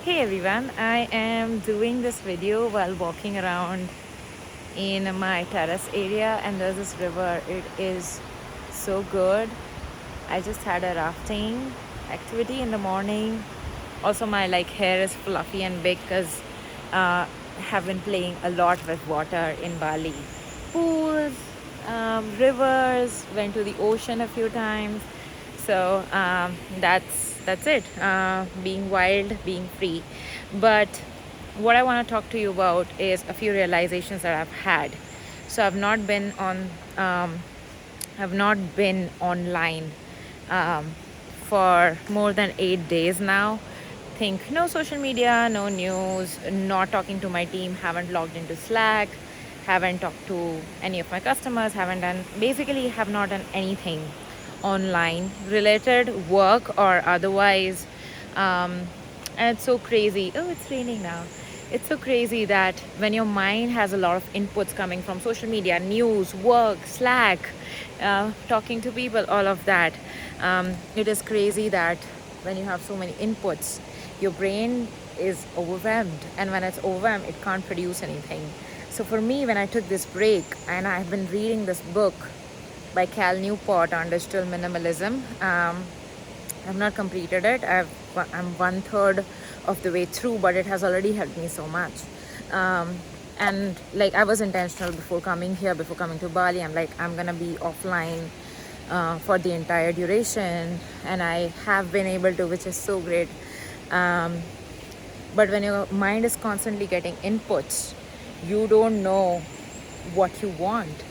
Hey everyone, I am doing this video while walking around in my terrace area, and there's this river. It is so good. I just had a rafting activity in the morning. Also, my hair is fluffy and big because have been playing a lot with water in Bali. Pools, rivers, went to the ocean a few times. So that's it. Being wild, being free. But what I want to talk to you about is a few realizations that I've had. So I've not been online um, for more than 8 days now. Think no social media, no news, not talking to my team, haven't logged into Slack, haven't talked to any of my customers, have not done anything online related, work or otherwise. Um, and it's so crazy. Oh, it's raining now. It's so crazy that when your mind has a lot of inputs coming from social media, news, work, Slack, talking to people, all of that, it is crazy that when you have so many inputs, your brain is overwhelmed, and when it's overwhelmed, it can't produce anything. So for me, when I took this break, and I've been reading this book by Cal Newport on digital minimalism. I've not completed it. I'm 1/3 of the way through, but it has already helped me so much. And I was intentional before coming here, before coming to Bali. I'm gonna be offline for the entire duration, and I have been able to, which is so great. But when your mind is constantly getting inputs, you don't know what you want.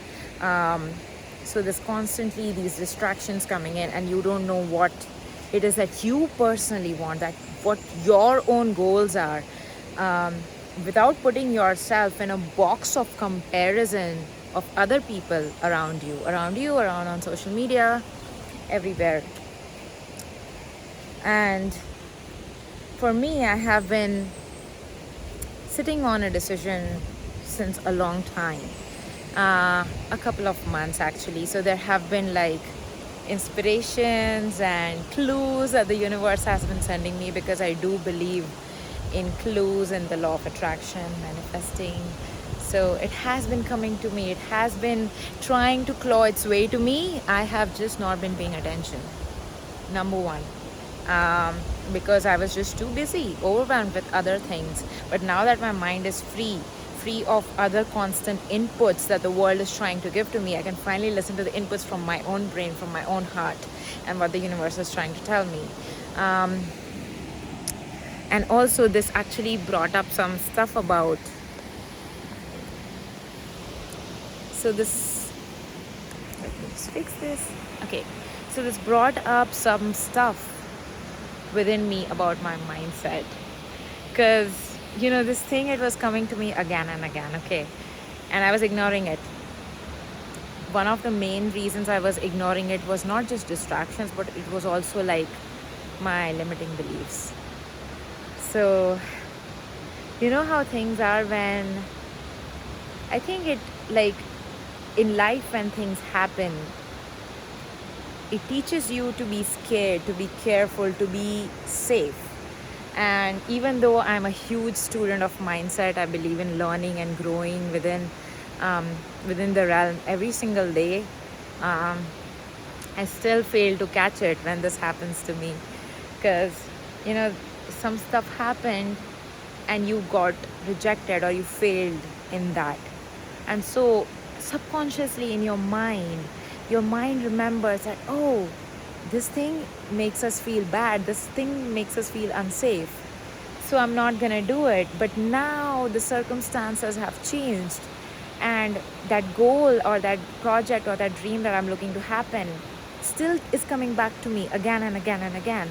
So there's constantly these distractions coming in, and you don't know what it is that you personally want, that what your own goals are, without putting yourself in a box of comparison of other people around you, around on social media, everywhere. And for me, I have been sitting on a decision since a long time, a couple of months actually. So there have been inspirations and clues that the universe has been sending me, because I do believe in clues and the law of attraction, manifesting. So it has been coming to me, it has been trying to claw its way to me. I have just not been paying attention, number one, because I was just too busy, overwhelmed with other things. But now that my mind is free of other constant inputs that the world is trying to give to me, I can finally listen to the inputs from my own brain, from my own heart, and what the universe is trying to tell me. And also, this actually brought up some stuff about. So this, let me just fix this. Okay, so this brought up some stuff within me about my mindset, because this thing, it was coming to me again and again, okay, and I was ignoring it. One of the main reasons I was ignoring it was not just distractions, but it was also my limiting beliefs. So you know how things are when, I think it, in life, when things happen, it teaches you to be scared, to be careful, to be safe. And even though I'm a huge student of mindset, I believe in learning and growing within the realm every single day, I still fail to catch it when this happens to me, because some stuff happened and you got rejected or you failed in that, and so subconsciously in your mind remembers that, oh, this thing makes us feel bad, this thing makes us feel unsafe, so I'm not gonna do it. But now the circumstances have changed, and that goal or that project or that dream that I'm looking to happen still is coming back to me again and again and again,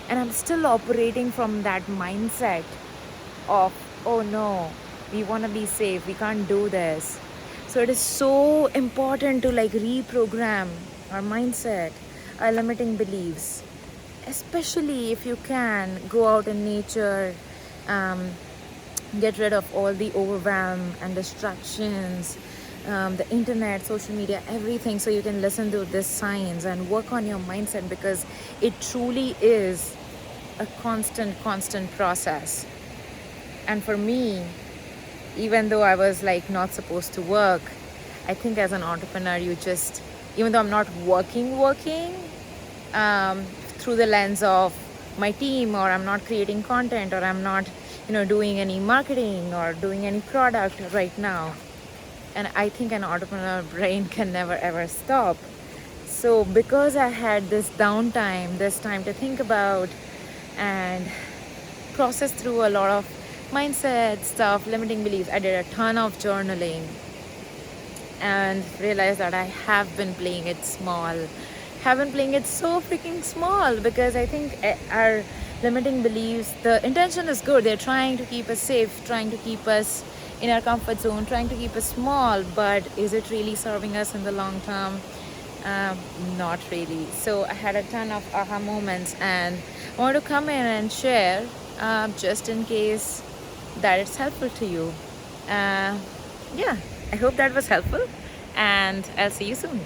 and I'm still operating from that mindset of, oh no, we want to be safe, we can't do this. So it is so important to reprogram our mindset, our limiting beliefs, especially if you can go out in nature, get rid of all the overwhelm and distractions, the internet, social media, everything, so you can listen to this science and work on your mindset, because it truly is a constant process. And for me, even though I was like not supposed to work, I think as an entrepreneur, you just, even though I'm not working through the lens of my team, or I'm not creating content, or I'm not, doing any marketing or doing any product right now. And I think an entrepreneur brain can never ever stop. So because I had this downtime, this time to think about and process through a lot of mindset stuff, limiting beliefs, I did a ton of journaling and realized that I have been playing it small. Have been playing it so freaking small, because I think our limiting beliefs, the intention is good. They're trying to keep us safe, trying to keep us in our comfort zone, trying to keep us small, but is it really serving us in the long term? Not really. So I had a ton of aha moments, and I want to come in and share, just in case that it's helpful to you. Yeah, I hope that was helpful, and I'll see you soon.